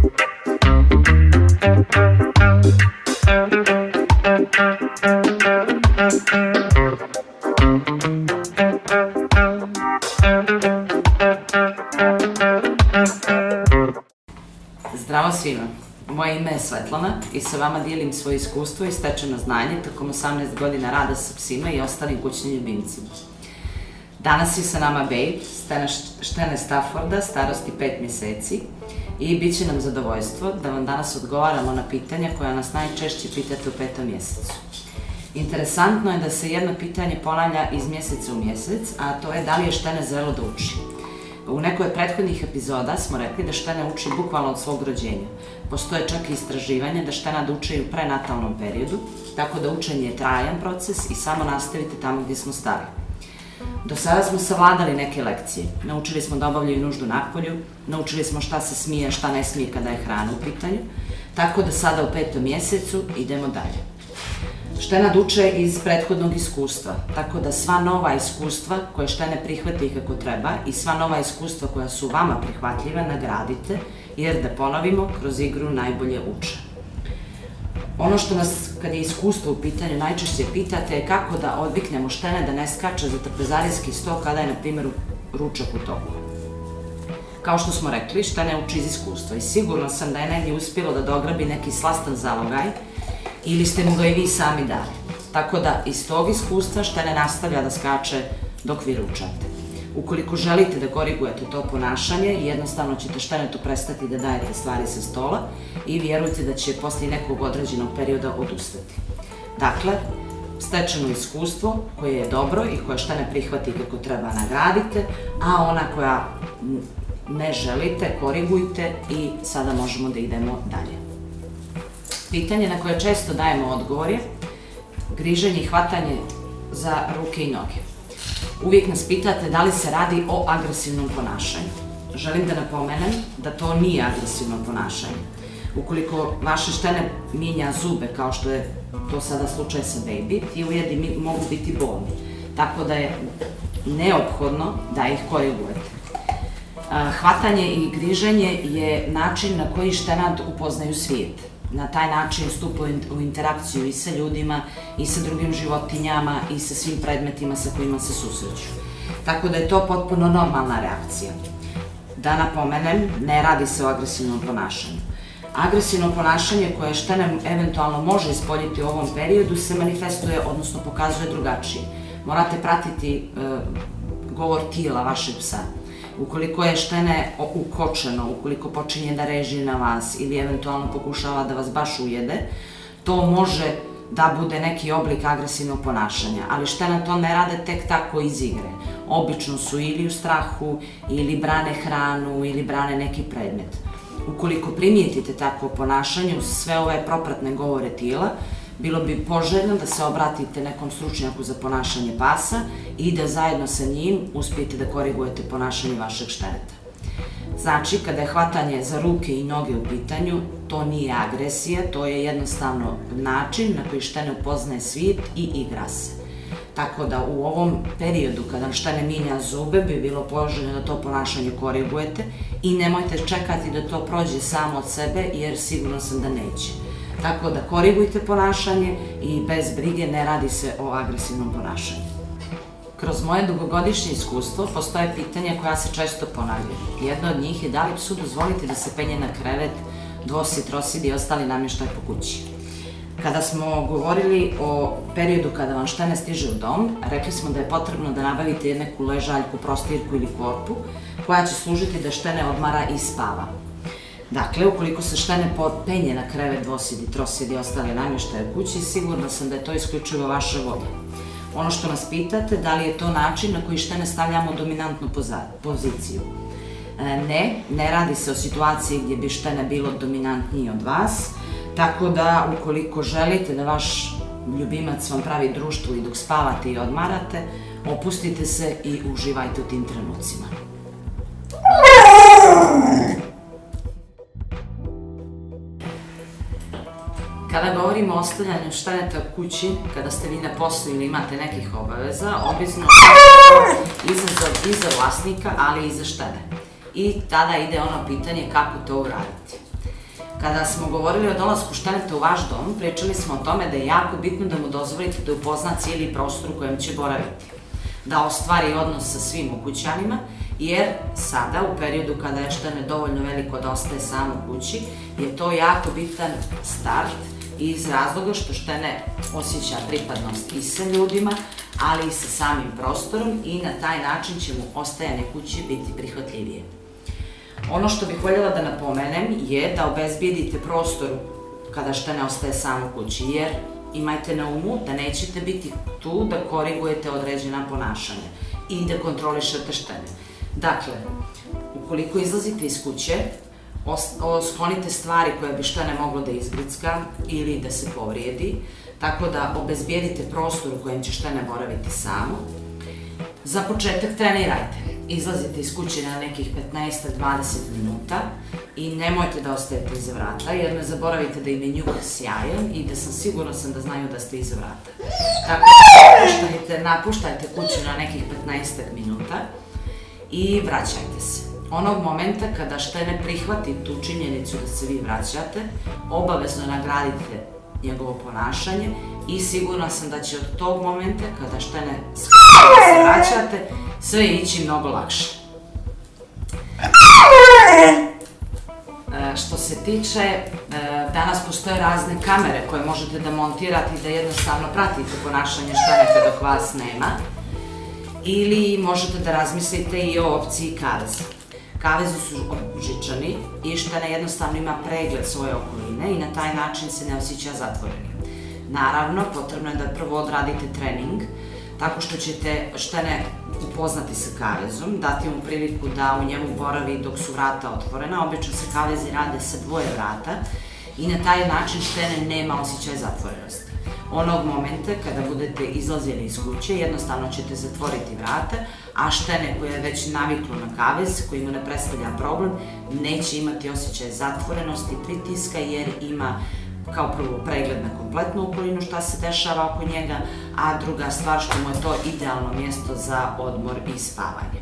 Zdravo svima, moje ime je Svetlana i sa vama dijelim svoje iskustvo i stečeno znanje tokom 18 godina rada sa psima i ostalim kućnim ljubimcima. Danas je sa nama Babe, štene Stafforda, starosti 5 mjeseci i bit će nam zadovoljstvo da vam danas odgovaramo na pitanja koja nas najčešće pitate u 5. mjesecu. Interesantno je da se jedno pitanje ponavlja iz mjeseca u mjesec, a to je da li je štene zrelo da uči. U nekoj od prethodnih epizoda smo rekli da štene uči bukvalno od svog rođenja. Postoje čak i istraživanje da štena da uče i u prenatalnom periodu, tako da učenje je trajan proces i samo nastavite tamo gdje smo stali. Do sada smo savladali neke lekcije. Naučili smo da obavljaju nuždu napolju, naučili smo šta se smije, šta ne smije kada je hrana u pitanju, tako da sada u 5. mjesecu idemo dalje. Štena da uče iz prethodnog iskustva, tako da sva nova iskustva koje štene prihvate kako treba i sva nova iskustva koja su vama prihvatljiva nagradite, jer da ponovimo, kroz igru najbolje uče. Ono što nas, kad je iskustvo u pitanju, najčešće pitate je kako da odviknemo štene da ne skače za trpezarijski sto kada je, na primjer, ručak u toku. Kao što smo rekli, štene uči iz iskustva i sigurno sam da je negdje uspjelo da dograbi neki slastan zalogaj ili ste mu ga i vi sami dali. Tako da iz tog iskustva štene nastavlja da skače dok vi ručate. Ukoliko želite da korigujete to ponašanje, jednostavno ćete štenetu prestati da dajete stvari sa stola i vjerujte da će poslije nekog određenog perioda odustati. Dakle, stečeno iskustvo koje je dobro i koje štene prihvati kako treba nagradite, a ona koja ne želite, korigujte i sada možemo da idemo dalje. Pitanje na koje često dajemo odgovor je griženje i hvatanje za ruke i noge. Uvijek nas pitate da li se radi o agresivnom ponašanju. Želim da napomenem da to nije agresivno ponašanje. Ukoliko vaše štene mijenja zube, kao što je to sada slučaj sa Baby, ti ujedi mogu biti bolni. Tako da je neophodno da ih korigujete. Hvatanje i griženje je način na koji štenad upoznaju svijet. Na taj način stupaju u interakciju i sa ljudima, i sa drugim životinjama, i sa svim predmetima sa kojima se susreću. Tako da je to potpuno normalna reakcija. Da napomenem, ne radi se o agresivnom ponašanju. Agresivno ponašanje koje štene eventualno može ispoljiti u ovom periodu se manifestuje, odnosno pokazuje drugačije. Morate pratiti govor tijela vašeg psa. Ukoliko je štene ukočeno, ukoliko počinje da reži na vas ili eventualno pokušava da vas baš ujede, to može da bude neki oblik agresivnog ponašanja, ali štena to ne rade tek tako iz igre. Obično su ili u strahu, ili brane hranu, ili brane neki predmet. Ukoliko primijetite takvo ponašanje uz sve ove propratne govore tijela, bilo bi poželjno da se obratite nekom stručnjaku za ponašanje pasa i da zajedno sa njim uspijete da korigujete ponašanje vašeg šteneta. Znači, kada je hvatanje za ruke i noge u pitanju, to nije agresija, to je jednostavno način na koji štene upoznaje svijet i igra se. Tako da u ovom periodu kada štene mijenja zube bi bilo poželjno da to ponašanje korigujete i nemojte čekati da to prođe samo od sebe jer sigurno sam da neće. Tako da korigujte ponašanje i bez brige, ne radi se o agresivnom ponašanju. Kroz moje dugogodišnje iskustvo postoje pitanja koja se često ponavljaju. Jedno od njih je da li psu dozvoliti da se penje na krevet, dvosid, trosid i ostali namještaj po kući. Kada smo govorili o periodu kada vam štene stiže u dom, rekli smo da je potrebno da nabavite neku ležaljku, prostirku ili korpu koja će služiti da štene odmara i spava. Dakle, ukoliko se štene penje na krevet, dvosid, trosid i ostale namještaje u kući, sigurna sam da je to isključivo vaša volja. Ono što nas pitate, da li je to način na koji štene stavljamo dominantnu poziciju. Ne radi se o situaciji gdje bi štene bilo dominantniji od vas, tako da ukoliko želite da vaš ljubimac vam pravi društvo i dok spavate i odmarate, opustite se i uživajte u tim trenucima. Kada govorimo o ostavljanju šteneta u kući, kada ste vi na poslu ili imate nekih obaveza, obično je izazov i za vlasnika, ali i za štene. I tada ide ono pitanje kako to uraditi. Kada smo govorili o dolasku šteneta u vaš dom, pričali smo o tome da je jako bitno da mu dozvolite da upozna cijeli prostor u kojem će boraviti, da ostvari odnos sa svim ukućanima, jer sada, u periodu kada je štene dovoljno veliko da ostaje sam u kući, je to jako bitan start iz razloga što štene osjeća pripadnost i sa ljudima, ali i sa samim prostorom i na taj način će mu ostajanje kući biti prihvatljivije. Ono što bih voljela da napomenem je da obezbijedite prostor kada štene ostaje sam u kući, jer imajte na umu da nećete biti tu da korigujete određena ponašanja i da kontrolišete štene. Dakle, ukoliko izlazite iz kuće, sklonite stvari koje bi štene moglo da izgricka ili da se povrijedi, tako da obezbijedite prostor u kojem će štene boraviti samo. Za početak trenirajte. Izlazite iz kuće na nekih 15-20 minuta i nemojte da ostajete iza vrata, jer ne zaboravite da im je njuh sjajan i da sam sigurna da znaju da ste iza vrata. Tako da napuštajte kuću na nekih 15 minuta i vraćajte se. Onog momenta kada štene prihvati tu činjenicu da se vi vraćate, obavezno nagradite njegovo ponašanje i sigurna sam da će od tog momenta kada štene shvatite da se vraćate, sve ići mnogo lakše. Što se tiče, danas postoje razne kamere koje možete da montirate i da jednostavno pratite ponašanje štene dok vas nema, ili možete da razmislite i o opciji kaveza. Kavezi su žičani i štene jednostavno ima pregled svoje okoline i na taj način se ne osjeća zatvoreni. Naravno, potrebno je da prvo odradite trening, tako što ćete štene upoznati sa kavezom, dati mu priliku da u njemu boravi dok su vrata otvorena. Obično se kavezi rade sa dvoje vrata i na taj način štene nema osjećaj zatvorenosti. Onog momenta kada budete izlazili iz kuće, jednostavno ćete zatvoriti vrata, a štene koje je već naviklo na kavez, koji mu ne predstavlja problem, neće imati osjećaj zatvorenosti, pritiska, jer ima kao prvo pregled na kompletnu okolinu šta se dešava oko njega, a druga stvar što mu je to idealno mjesto za odmor i spavanje.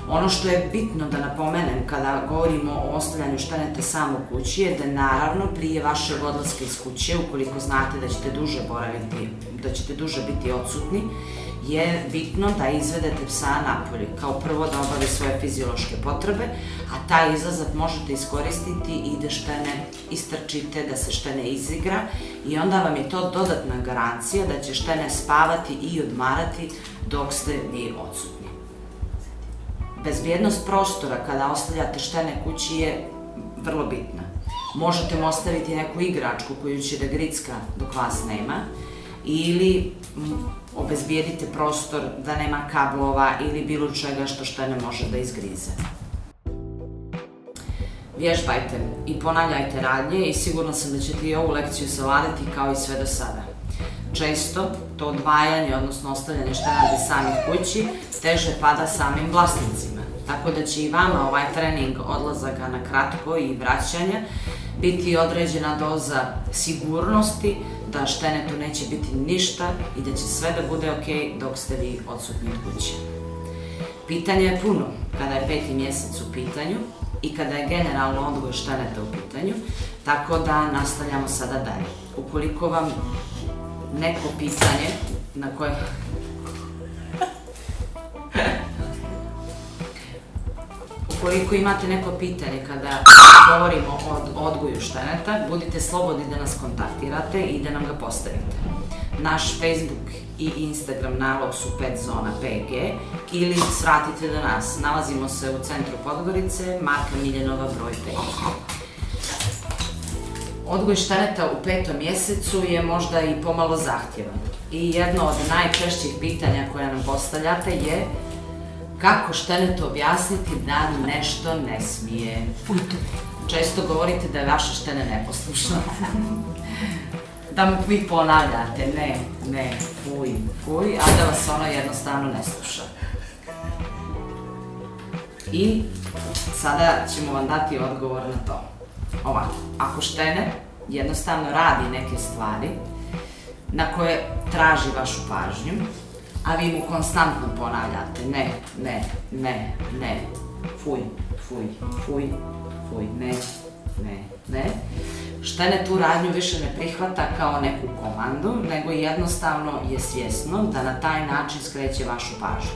Ono što je bitno da napomenem kada govorimo o ostavljanju šteneta samo u kući je da naravno prije vašeg odlaska iz kuće, ukoliko znate da ćete duže boraviti, da ćete duže biti odsutni, je bitno da izvedete psa napolje. Kao prvo da obavi svoje fiziološke potrebe, a taj izlazak možete iskoristiti i da štene istrčite, da se štene izigra i onda vam je to dodatna garancija da će štene spavati i odmarati dok ste vi odsutni. Bezbjednost prostora kada ostavljate štene kući je vrlo bitna. Možete mu ostaviti neku igračku koju će da gricka dok vas nema, ili obezbijedite prostor da nema kablova ili bilo čega što štene može da izgrize. Vježbajte i ponavljajte radnje i sigurna sam da ćete i ovu lekciju savladati kao i sve do sada. Često to odvajanje, odnosno ostavljanje štenadi samih kući, teže pada samim vlasnicima. Tako da će i vama ovaj trening odlazaka na kratko i vraćanja biti određena doza sigurnosti da štenetu neće biti ništa i da će sve da bude ok dok ste vi odsutni od kuće. Pitanja je puno kada je 5. mjesec u pitanju i kada je generalno odgoj šteneta u pitanju, tako da nastavljamo sada dalje. Ukoliko vam neko pitanje na koje... Ukoliko imate neko pitanje kada govorimo o odgoju šteneta, budite slobodni da nas kontaktirate i da nam ga postavite. Naš Facebook i Instagram nalog su PetZona.pg ili svratite do nas. Nalazimo se u centru Podgorice, Marka Miljanova broj 5. Odgoj šteneta u 5. mjesecu je možda i pomalo zahtjevan. I jedno od najčešćih pitanja koje nam postavljate je kako štenetu objasniti da nešto ne smije. Često govorite da je vaše štene neposlušno. Da mu vi ponavljate ne, fuj, a da vas ono jednostavno ne sluša. I sada ćemo vam dati odgovor na to. Ovako, ako štene jednostavno radi neke stvari na koje traži vašu pažnju, a vi mu konstantno ponavljate ne, fuj, ne, Štene tu radnju više ne prihvata kao neku komandu, nego jednostavno je svjesno da na taj način skreće vašu pažnju.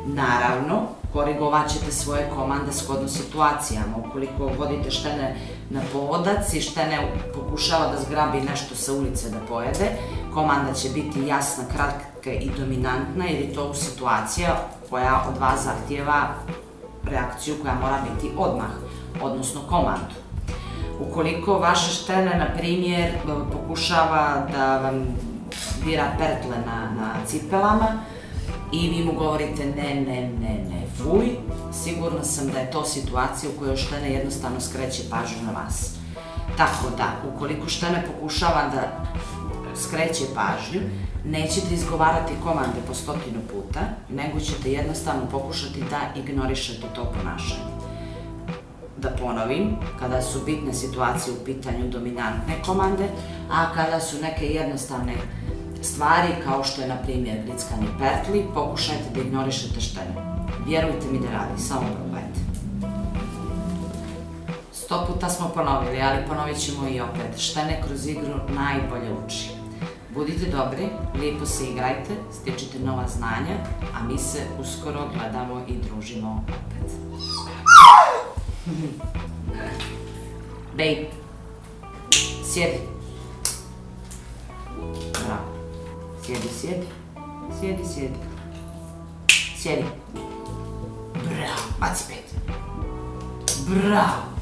Naravno, korigovat ćete svoje komande shodno situacijama. Ukoliko vodite štene na povodac i štene pokušava da zgrabi nešto sa ulice da pojede, komanda će biti jasna, kratka i dominantna jer je to situacija koja od vas zahtijeva reakciju koja mora biti odmah, odnosno komandu. Ukoliko vaše štene, na primjer, pokušava da vam dira pertle na cipelama i vi mu govorite ne, fuj, sigurna sam da je to situacija u kojoj štene jednostavno skreće pažnju na vas. Tako da, ukoliko štene pokušava da skreće pažnju, nećete izgovarati komande po 100 puta, nego ćete jednostavno pokušati da ignorišete to ponašanje. Da ponovim, kada su bitne situacije u pitanju dominantne komande, a kada su neke jednostavne stvari, kao što je, na primjer, grickanje pertli, pokušajte da ignorišete štene. Vjerujte mi da radi, samo probajte. 100 puta smo ponovili, ali ponovit ćemo i opet. Štene kroz igru najbolje uči. Budite dobri, lijepo se igrajte, stječite nova znanja, a mi se uskoro gledamo i družimo opet. Babe, sjedi. Bravo. Sjedi. Sjedi. Bravo, baci 5. Bravo.